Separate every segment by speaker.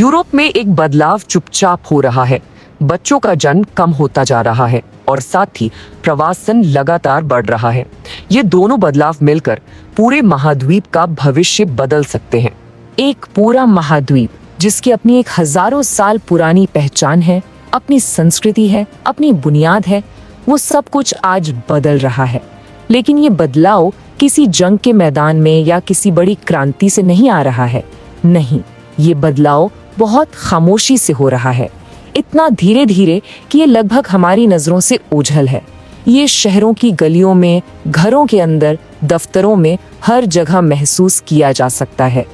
Speaker 1: Europe में एक बदलाव चुपचाप हो रहा है। बच्चों का जन्म कम होता जा रहा है और साथ ही प्रवासन लगातार बढ़ रहा है। ये दोनों बदलाव मिलकर पूरे महाद्वीप का भविष्य बदल सकते हैं। एक पूरा महाद्वीप जिसकी अपनी एक हजारों साल पुरानी पहचान है, अपनी संस्कृति है, अपनी बुनियाद है, वो सब कुछ आज बदल रहा है। लेकिन ये बदलाव किसी जंग के मैदान में या किसी बड़ी क्रांति से नहीं आ रहा है। नहीं, ये बदलाव बहुत खामोशी से हो रहा है, इतना धीरे धीरे कि ये लगभग हमारी नजरों से ओझल है। ये शहरों की गलियों में, घरों के अंदर, दफ्तरों में, हर जगह महसूस किया जा सकता है।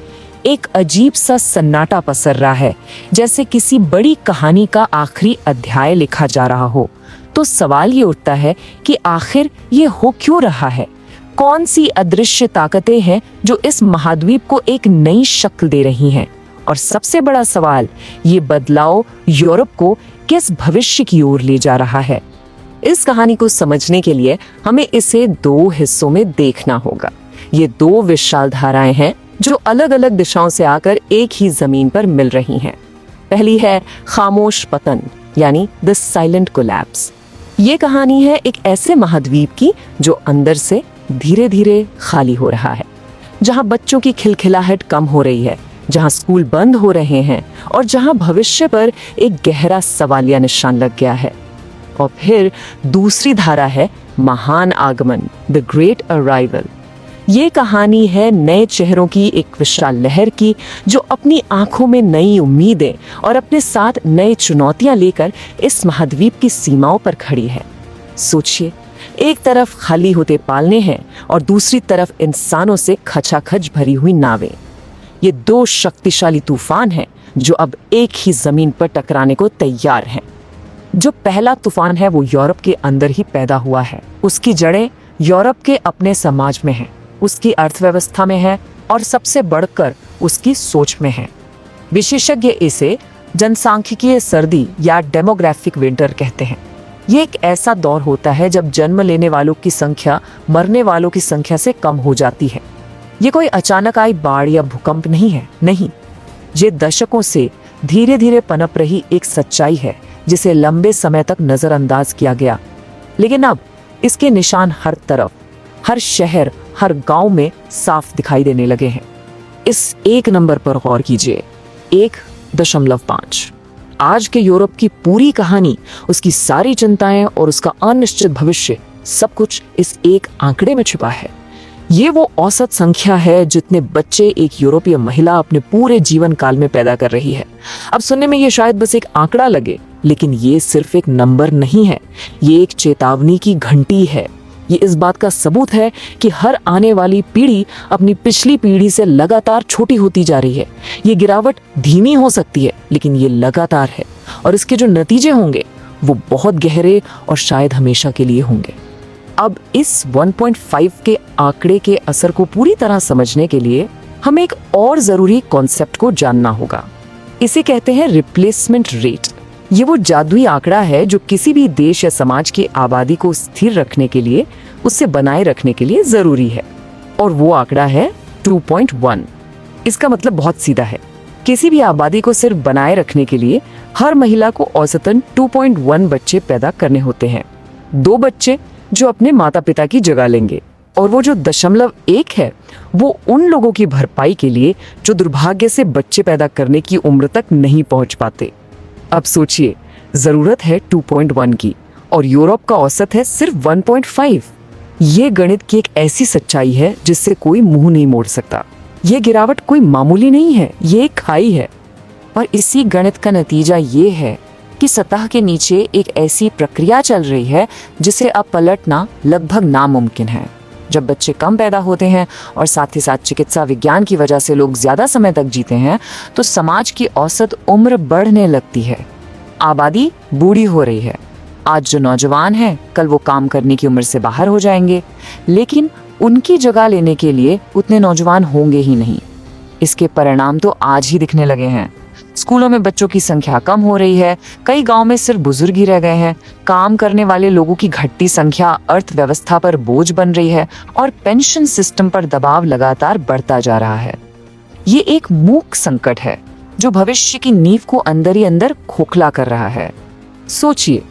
Speaker 1: एक अजीब सा सन्नाटा पसर रहा है, जैसे किसी बड़ी कहानी का आखिरी अध्याय लिखा जा रहा हो। तो सवाल ये उठता है कि आखिर ये हो क्यों रहा है? कौन सी अदृश्य ताकतें हैं जो इस महाद्वीप को एक नई शक्ल दे रही हैं? और सबसे बड़ा सवाल, ये बदलाव यूरोप को किस भविष्य की ओर ले जा रहा है? इस कहानी को समझने के लिए हमें इसे दो हिस्सों में देखना होगा। ये दो विशाल धाराएं हैं जो अलग अलग दिशाओं से आकर एक ही जमीन पर मिल रही हैं। पहली है खामोश पतन, यानी द साइलेंट कोलैप्स। ये कहानी है एक ऐसे महाद्वीप की जो अंदर से धीरे धीरे खाली हो रहा है, जहां बच्चों की खिलखिलाहट कम हो रही है, जहां स्कूल बंद हो रहे हैं और जहां भविष्य पर एक गहरा सवालिया निशान लग गया है। और फिर दूसरी धारा है महान आगमन, द ग्रेट अराइवल। ये कहानी है नए चेहरों की एक विशाल लहर की, जो अपनी आंखों में नई उम्मीदें और अपने साथ नए चुनौतियां लेकर इस महाद्वीप की सीमाओं पर खड़ी है। सोचिए, एक तरफ खाली होते पालने हैं और दूसरी तरफ इंसानों से खचाखच भरी हुई नावें। ये दो शक्तिशाली तूफान हैं जो अब एक ही जमीन पर टकराने को तैयार हैं। जो पहला तूफान है वो यूरोप के अंदर ही पैदा हुआ है। उसकी जड़ें यूरोप के अपने समाज में हैं, उसकी अर्थव्यवस्था में है और सबसे बढ़कर उसकी सोच में है। विशेषज्ञ इसे जनसांख्यिकीय सर्दी या डेमोग्राफिक विंटर कहते हैं। ये एक ऐसा दौर होता है जब जन्म लेने वालों की संख्या मरने वालों की संख्या से कम हो जाती है। ये कोई अचानक आई बाढ़ या भूकंप नहीं है, नहीं, ये दशकों से धीरे धीरे पनप रही एक सच्चाई है जिसे लंबे समय तक नजरअंदाज किया गया। लेकिन अब इसके निशान हर तरफ, हर शहर, हर गांव में साफ दिखाई देने लगे हैं। इस एक नंबर पर गौर कीजिए, 1.5। आज के यूरोप की पूरी कहानी, उसकी सारी चिंताएं और उसका अनिश्चित भविष्य, सब कुछ इस एक आंकड़े में छिपा है। ये वो औसत संख्या है जितने बच्चे एक यूरोपीय महिला अपने पूरे जीवन काल में पैदा कर रही है। अब सुनने में ये शायद बस एक आंकड़ा लगे, लेकिन ये सिर्फ एक नंबर नहीं है, ये एक चेतावनी की घंटी है। ये इस बात का सबूत है कि हर आने वाली पीढ़ी अपनी पिछली पीढ़ी से लगातार छोटी होती जा रही है। ये गिरावट धीमी हो सकती है, लेकिन ये लगातार है और इसके जो नतीजे होंगे वो बहुत गहरे और शायद हमेशा के लिए होंगे। अब इस 1.5 के आंकड़े के असर को पूरी तरह समझने के लिए हमें एक और जरूरी कॉन्सेप्ट को जानना होगा। इसे कहते हैं रिप्लेसमेंट रेट। ये वो जादुई आंकड़ा है जो किसी भी देश या समाज की आबादी को स्थिर रखने के लिए, उससे बनाए रखने के लिए जरूरी है। और वो आंकड़ा है 2.1। इसका मतलब बहुत सीधा है, किसी भी आबादी को सिर्फ बनाए रखने के लिए हर महिला को औसतन 2.1 बच्चे पैदा करने होते हैं। 2 बच्चे जो अपने माता पिता की जगह लेंगे, और वो जो 0.1 है वो उन लोगों की भरपाई के लिए जो दुर्भाग्य से बच्चे पैदा करने की उम्र तक नहीं पहुंच पाते। अब सोचिए, जरूरत है 2.1 की और यूरोप का औसत है सिर्फ 1.5। ये गणित की एक ऐसी सच्चाई है जिससे कोई मुंह नहीं मोड़ सकता। ये गिरावट कोई मामूली नहीं है, ये एक खाई है। और इसी गणित का नतीजा ये है कि सतह के नीचे एक ऐसी प्रक्रिया चल रही है जिसे अब पलटना लगभग नामुमकिन है। जब बच्चे कम पैदा होते हैं और साथ ही साथ चिकित्सा विज्ञान की वजह से लोग ज्यादा समय तक जीते हैं, तो समाज की औसत उम्र बढ़ने लगती है। आबादी बूढ़ी हो रही है। आज जो नौजवान हैं, कल वो काम करने की उम्र से बाहर हो जाएंगे, लेकिन उनकी जगह लेने के लिए उतने नौजवान होंगे ही नहीं। इसके परिणाम तो आज ही दिखने लगे हैं। स्कूलों में बच्चों की संख्या कम हो रही है, कई गांव में सिर्फ बुजुर्ग ही रह गए हैं, काम करने वाले लोगों की घटती संख्या अर्थव्यवस्था पर बोझ बन रही है और पेंशन सिस्टम पर दबाव लगातार बढ़ता जा रहा है। ये एक मूक संकट है जो भविष्य की नींव को अंदर ही अंदर खोखला कर रहा है। सोचिए,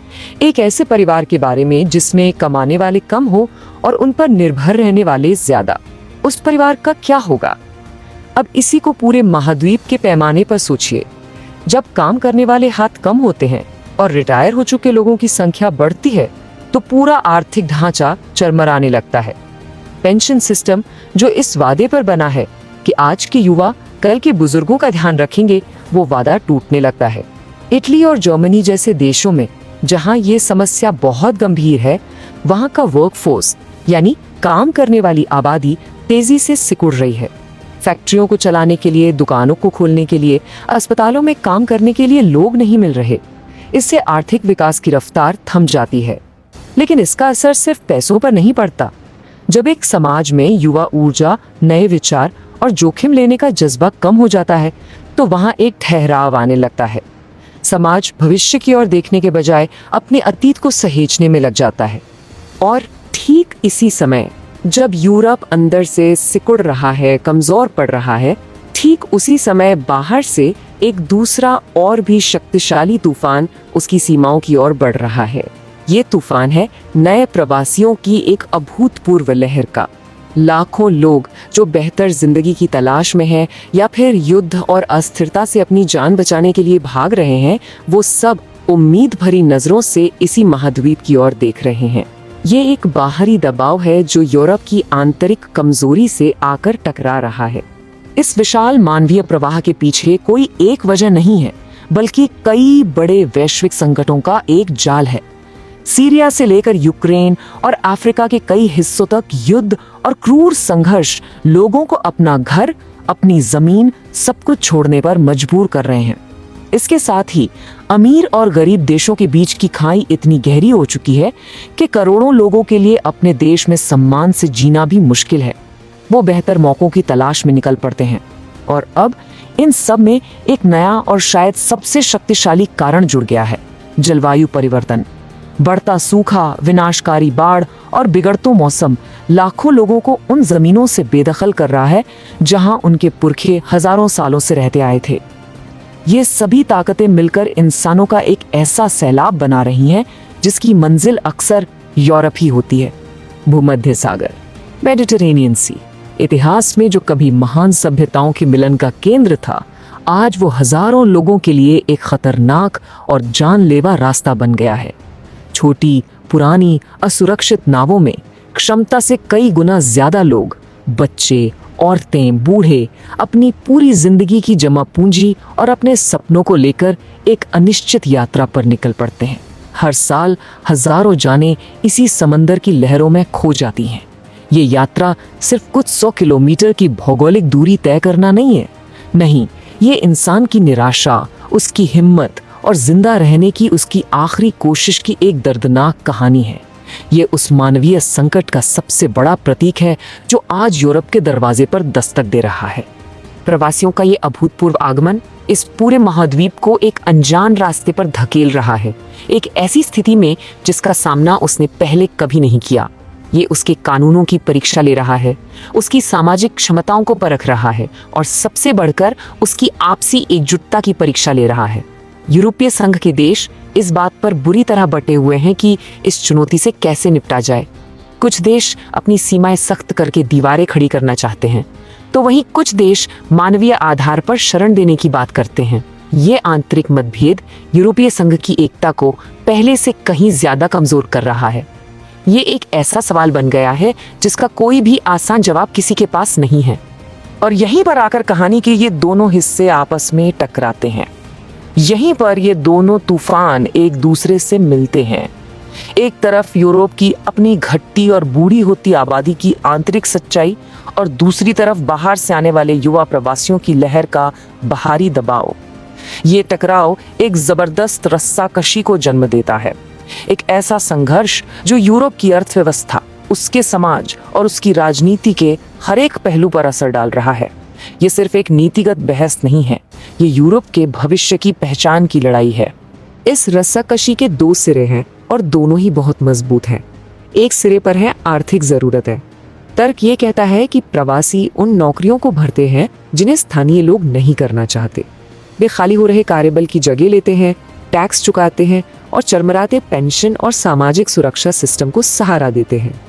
Speaker 1: एक ऐसे परिवार के बारे में जिसमें कमाने वाले कम हो और उन पर निर्भर रहने वाले ज्यादा। उस परिवार का क्या होगा? अब इसी को पूरे महाद्वीप के पैमाने पर सोचिए। जब काम करने वाले हाथ कम होते हैं और रिटायर हो चुके लोगों की संख्या बढ़ती है तो पूरा आर्थिक ढांचा चरमराने लगता है। पेंशन सिस्टम जो इस वादे पर बना है कि आज के युवा कल के बुजुर्गों का ध्यान रखेंगे, वो वादा टूटने लगता है। इटली और जर्मनी जैसे देशों में जहां ये समस्या बहुत गंभीर है, वहां का वर्कफोर्स यानी काम करने वाली आबादी तेजी से सिकुड़ रही है। फैक्ट्रियों को चलाने के लिए, दुकानों को खोलने के लिए, अस्पतालों में काम करने के लिए लोग नहीं मिल रहे। इससे आर्थिक विकास की रफ्तार थम जाती है। लेकिन इसका असर सिर्फ पैसों पर नहीं पड़ता। जब एक समाज में युवा ऊर्जा, नए विचार और जोखिम लेने का जज्बा कम हो जाता है तो वहां एक ठहराव आने लगता है। समाज भविष्य की ओर देखने के बजाय अपने अतीत को सहेजने में लग जाता है। और ठीक इसी समय जब यूरोप अंदर से सिकुड़ रहा है, कमजोर पड़ रहा है, ठीक उसी समय बाहर से एक दूसरा और भी शक्तिशाली तूफान उसकी सीमाओं की ओर बढ़ रहा है। ये तूफान है नए प्रवासियों की एक अभूतपूर्व लहर का। लाखों लोग जो बेहतर जिंदगी की तलाश में हैं या फिर युद्ध और अस्थिरता से अपनी जान बचाने के लिए भाग रहे हैं, वो सब उम्मीद भरी नजरों से इसी महाद्वीप की ओर देख रहे हैं। ये एक बाहरी दबाव है जो यूरोप की आंतरिक कमजोरी से आकर टकरा रहा है। इस विशाल मानवीय प्रवाह के पीछे कोई एक वजह नहीं है, बल्कि कई बड़े वैश्विक संकटों का एक जाल है। सीरिया से लेकर यूक्रेन और अफ्रीका के कई हिस्सों तक युद्ध और क्रूर संघर्ष लोगों को अपना घर, अपनी जमीन, सब कुछ छोड़ने पर मजबूर कर रहे हैं। इसके साथ ही अमीर और गरीब देशों के बीच की खाई इतनी गहरी हो चुकी है कि करोड़ों लोगों के लिए अपने देश में सम्मान से जीना भी मुश्किल है। वो बेहतर मौकों की तलाश में निकल पड़ते हैं। और अब इन सब में एक नया और शायद सबसे शक्तिशाली कारण जुड़ गया है, जलवायु परिवर्तन। बढ़ता सूखा, विनाशकारी बाढ़ और बिगड़ते मौसम लाखों लोगों को उन जमीनों से बेदखल कर रहा है जहां उनके पुरखे हजारों सालों से रहते आए थे। ये सभी ताकतें मिलकर इंसानों का एक ऐसा सैलाब बना रही हैं जिसकी मंजिल अक्सर यूरोप ही होती है। भूमध्य सागर, मेडिटेरेनियन सी, इतिहास में जो कभी महान सभ्यताओं के मिलन का केंद्र था, आज वो हजारों लोगों के लिए एक खतरनाक और जानलेवा रास्ता बन गया है। छोटी, पुरानी, असुरक्षित नावों में क्षमता से कई गुना ज्यादा लोग, बच्चे, औरतें, बूढ़े अपनी पूरी जिंदगी की जमा पूंजी और अपने सपनों को लेकर एक अनिश्चित यात्रा पर निकल पड़ते हैं। हर साल हजारों जानें इसी समंदर की लहरों में खो जाती हैं। ये यात्रा सिर्फ कुछ 100 किलोमीटर की भौगोलिक दूरी तय करना नहीं है। नहीं, ये इंसान की निराशा, उसकी हिम्मत और जिंदा रहने की उसकी आखिरी कोशिश की एक दर्दनाक कहानी है। ये उस मानवीय संकट का सबसे बड़ा प्रतीक है जो आज यूरोप के दरवाजे पर दस्तक दे रहा है। प्रवासियों का ये अभूतपूर्व आगमन इस पूरे महाद्वीप को एक अनजान रास्ते पर धकेल रहा है, एक ऐसी स्थिति में जिसका सामना उसने पहले कभी नहीं किया। ये उसके कानूनों की परीक्षा ले रहा है, उसकी सामाजिक क्षमताओं को परख रहा है और सबसे बढ़कर उसकी आपसी एकजुटता की परीक्षा ले रहा है। यूरोपीय संघ के देश इस बात पर बुरी तरह बटे हुए हैं कि इस चुनौती से कैसे निपटा जाए। कुछ देश अपनी सीमाएं सख्त करके दीवारें खड़ी करना चाहते हैं, तो वहीं कुछ देश मानवीय आधार पर शरण देने की बात करते हैं। ये आंतरिक मतभेद यूरोपीय संघ की एकता को पहले से कहीं ज्यादा कमजोर कर रहा है। ये एक ऐसा सवाल बन गया है जिसका कोई भी आसान जवाब किसी के पास नहीं है। और यहीं पर आकर कहानी के ये दोनों हिस्से आपस में टकराते हैं। यहीं पर ये दोनों तूफान एक दूसरे से मिलते हैं। एक तरफ यूरोप की अपनी घटती और बूढ़ी होती आबादी की आंतरिक सच्चाई और दूसरी तरफ बाहर से आने वाले युवा प्रवासियों की लहर का बाहरी दबाव। ये टकराव एक जबरदस्त रस्साकशी को जन्म देता है, एक ऐसा संघर्ष जो यूरोप की अर्थव्यवस्था, उसके समाज और उसकी राजनीति के हर एक पहलू पर असर डाल रहा है। ये सिर्फ एक नीतिगत बहस नहीं है, ये यूरोप के भविष्य की पहचान की लड़ाई है। इस रस्साकशी के दो सिरे हैं और दोनों ही बहुत मजबूत हैं। एक सिरे पर है आर्थिक जरूरत है। तर्क ये कहता है कि प्रवासी उन नौकरियों को भरते हैं जिन्हें स्थानीय लोग नहीं करना चाहते। वे खाली हो रहे कार्यबल की जगह लेते हैं, टैक्स चुकाते हैं और चरमराते पेंशन और सामाजिक सुरक्षा सिस्टम को सहारा देते हैं।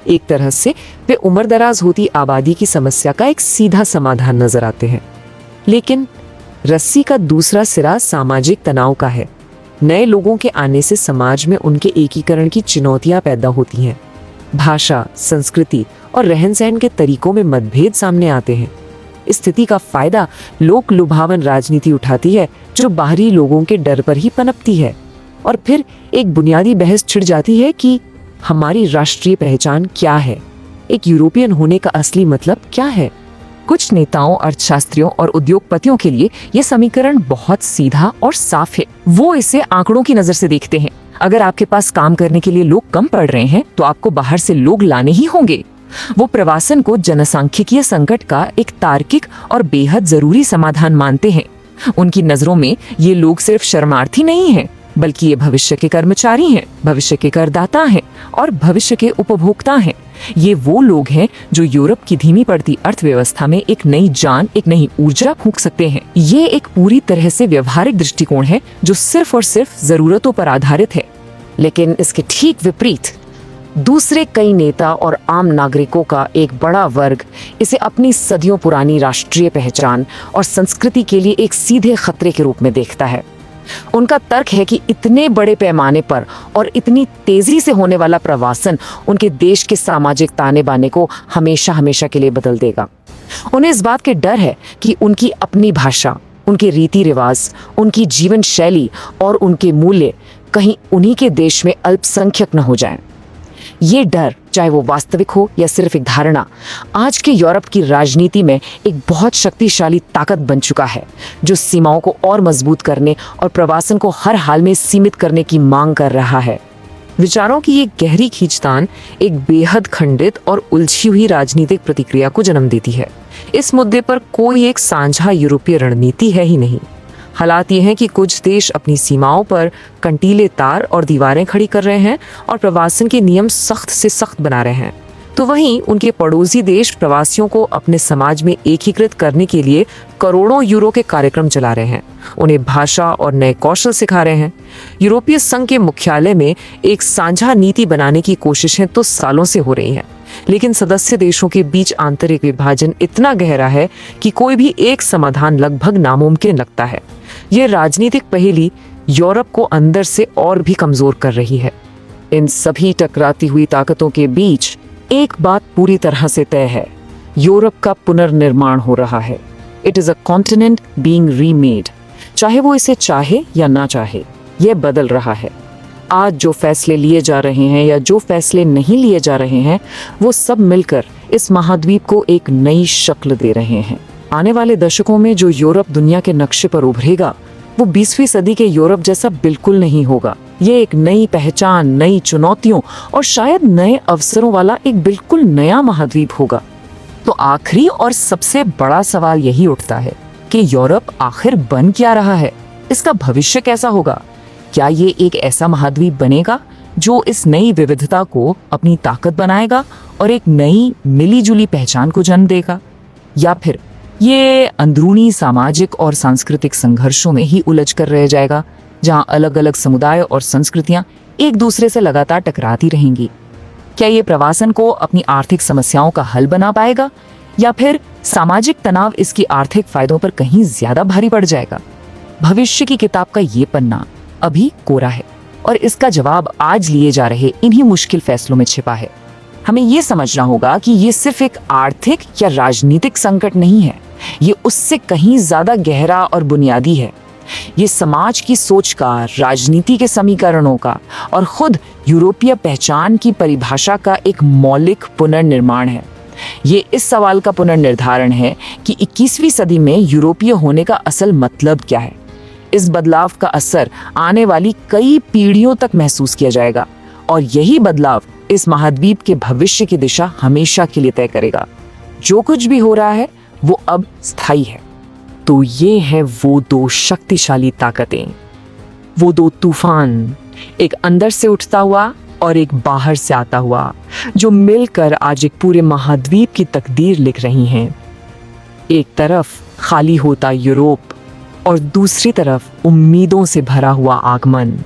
Speaker 1: एक तरह से वे उम्रदराज होती आबादी की समस्या का एक सीधा समाधान नजर आते हैं। लेकिन रस्सी का दूसरा सिरा सामाजिक तनाव का है। नए लोगों के आने से समाज में उनके एकीकरण की चुनौतियां पैदा होती हैं। भाषा, संस्कृति और रहन सहन के तरीकों में मतभेद सामने आते हैं। इस स्थिति का फायदा लोक लुभावन राजनीति उठाती है, जो बाहरी लोगों के डर पर ही पनपती है। और फिर एक बुनियादी बहस छिड़ जाती है कि हमारी राष्ट्रीय पहचान क्या है, एक यूरोपियन होने का असली मतलब क्या है। कुछ नेताओं, अर्थशास्त्रियों और उद्योगपतियों के लिए यह समीकरण बहुत सीधा और साफ है। वो इसे आंकड़ों की नजर से देखते हैं। अगर आपके पास काम करने के लिए लोग कम पड़ रहे हैं तो आपको बाहर से लोग लाने ही होंगे। वो प्रवासन को जनसांख्यिकीय संकट का एक तार्किक और बेहद जरूरी समाधान मानते हैं। उनकी नजरों में ये लोग सिर्फ शरणार्थी नहीं हैं, बल्कि ये भविष्य के कर्मचारी हैं, भविष्य के करदाता हैं और भविष्य के उपभोक्ता हैं। ये वो लोग हैं जो यूरोप की धीमी पड़ती अर्थव्यवस्था में एक नई जान, एक नई ऊर्जा फूंक सकते हैं। ये एक पूरी तरह से व्यवहारिक दृष्टिकोण है जो सिर्फ और सिर्फ जरूरतों पर आधारित है। लेकिन इसके ठीक विपरीत दूसरे कई नेता और आम नागरिकों का एक बड़ा वर्ग इसे अपनी सदियों पुरानी राष्ट्रीय पहचान और संस्कृति के लिए एक सीधे खतरे के रूप में देखता है। उनका तर्क है कि इतने बड़े पैमाने पर और इतनी तेजी से होने वाला प्रवासन उनके देश के सामाजिक ताने बाने को हमेशा हमेशा के लिए बदल देगा। उन्हें इस बात के डर है कि उनकी अपनी भाषा, उनके रीति रिवाज, उनकी जीवन शैली और उनके मूल्य कहीं उन्हीं के देश में अल्पसंख्यक न हो जाएं। ये डर, चाहे वो वास्तविक हो या सिर्फ एक धारणा, आज के यूरोप की राजनीति में एक बहुत शक्तिशाली ताकत बन चुका है, जो सीमाओं को और मजबूत करने और प्रवासन को हर हाल में सीमित करने की मांग कर रहा है। विचारों की ये गहरी खींचतान एक बेहद खंडित और उलझी हुई राजनीतिक प्रतिक्रिया को जन्म देती है। इस मुद्दे पर कोई एक साझा यूरोपीय रणनीति है ही नहीं। हालात ये हैं कि कुछ देश अपनी सीमाओं पर कंटीले तार और दीवारें खड़ी कर रहे हैं और प्रवासन के नियम सख्त से सख्त बना रहे हैं, तो वहीं उनके पड़ोसी देश प्रवासियों को अपने समाज में एकीकृत करने के लिए करोड़ों यूरो के कार्यक्रम चला रहे हैं, उन्हें भाषा और नए कौशल सिखा रहे हैं। यूरोपीय संघ के मुख्यालय में एक साझा नीति बनाने की कोशिशें तो सालों से हो रही हैं, लेकिन सदस्य देशों के बीच आंतरिक विभाजन इतना गहरा है कि कोई भी एक समाधान लगभग नामुमकिन लगता है। ये राजनीतिक पहेली यूरोप को अंदर से और भी कमजोर कर रही है। इन सभी टकराती हुई ताकतों के बीच एक बात पूरी तरह से तय है, यूरोप का पुनर्निर्माण हो रहा है। It is a continent being remade. चाहे वो इसे चाहे या ना चाहे, यह बदल रहा है। आज जो फैसले लिए जा रहे हैं या जो फैसले नहीं लिए जा रहे हैं, वो सब मिलकर इस महाद्वीप को एक नई शक्ल दे रहे हैं। आने वाले दशकों में जो यूरोप दुनिया के नक्शे पर उभरेगा, वो 20वीं सदी के यूरोप जैसा बिल्कुल नहीं होगा। ये एक नई पहचान, नई चुनौतियों और शायद नए अवसरों वाला एक बिल्कुल नया महाद्वीप होगा। तो आखिरी और सबसे बड़ा सवाल यही उठता है कि यूरोप आखिर बन क्या रहा है? इसका भविष्य कैसा होगा? क्या ये एक ऐसा महाद्वीप बनेगा जो इस नई विविधता को अपनी ताकत बनाएगा और एक नई मिलीजुली पहचान को जन्म देगा, या फिर ये अंदरूनी सामाजिक और सांस्कृतिक संघर्षों में ही उलझ कर रह जाएगा, जहां अलग अलग समुदाय और संस्कृतियां एक दूसरे से लगातार टकराती रहेंगी? क्या ये प्रवासन को अपनी आर्थिक समस्याओं का हल बना पाएगा, या फिर सामाजिक तनाव इसकी आर्थिक फायदों पर कहीं ज्यादा भारी पड़ जाएगा? भविष्य की किताब का ये पन्ना अभी कोरा है और इसका जवाब आज लिए जा रहे इन्हीं मुश्किल फैसलों में छिपा है। हमें ये समझना होगा कि ये सिर्फ एक आर्थिक या राजनीतिक संकट नहीं है, ये उससे कहीं ज्यादा गहरा और बुनियादी है। ये समाज की सोच का, राजनीति के समीकरणों का और खुद यूरोपीय पहचान की परिभाषा का एक मौलिक पुनर्निर्माण है। ये इस सवाल का पुनर्निर्धारण है कि 21वीं सदी में यूरोपीय होने का असल मतलब क्या है। इस बदलाव का असर आने वाली कई पीढ़ियों तक महसूस किया जाएगा और यही बदलाव इस महाद्वीप के भविष्य की दिशा हमेशा के लिए तय करेगा। जो कुछ भी हो रहा है वो अब स्थायी है। तो ये है वो दो शक्तिशाली ताकतें, वो दो तूफान, एक अंदर से उठता हुआ और एक बाहर से आता हुआ, जो मिलकर आज एक पूरे महाद्वीप की तकदीर लिख रही हैं। एक तरफ खाली होता यूरोप और दूसरी तरफ उम्मीदों से भरा हुआ आगमन।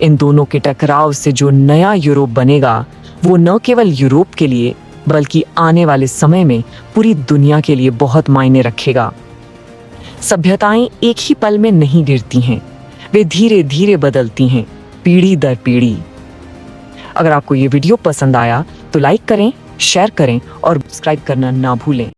Speaker 1: इन दोनों के टकराव से जो नया यूरोप बनेगा वो न केवल यूरोप के लिए बल्कि आने वाले समय में पूरी दुनिया के लिए बहुत मायने रखेगा। सभ्यताएं एक ही पल में नहीं गिरती हैं, वे धीरे धीरे बदलती हैं, पीढ़ी दर पीढ़ी। अगर आपको ये वीडियो पसंद आया तो लाइक करें, शेयर करें और सब्सक्राइब करना ना भूलें।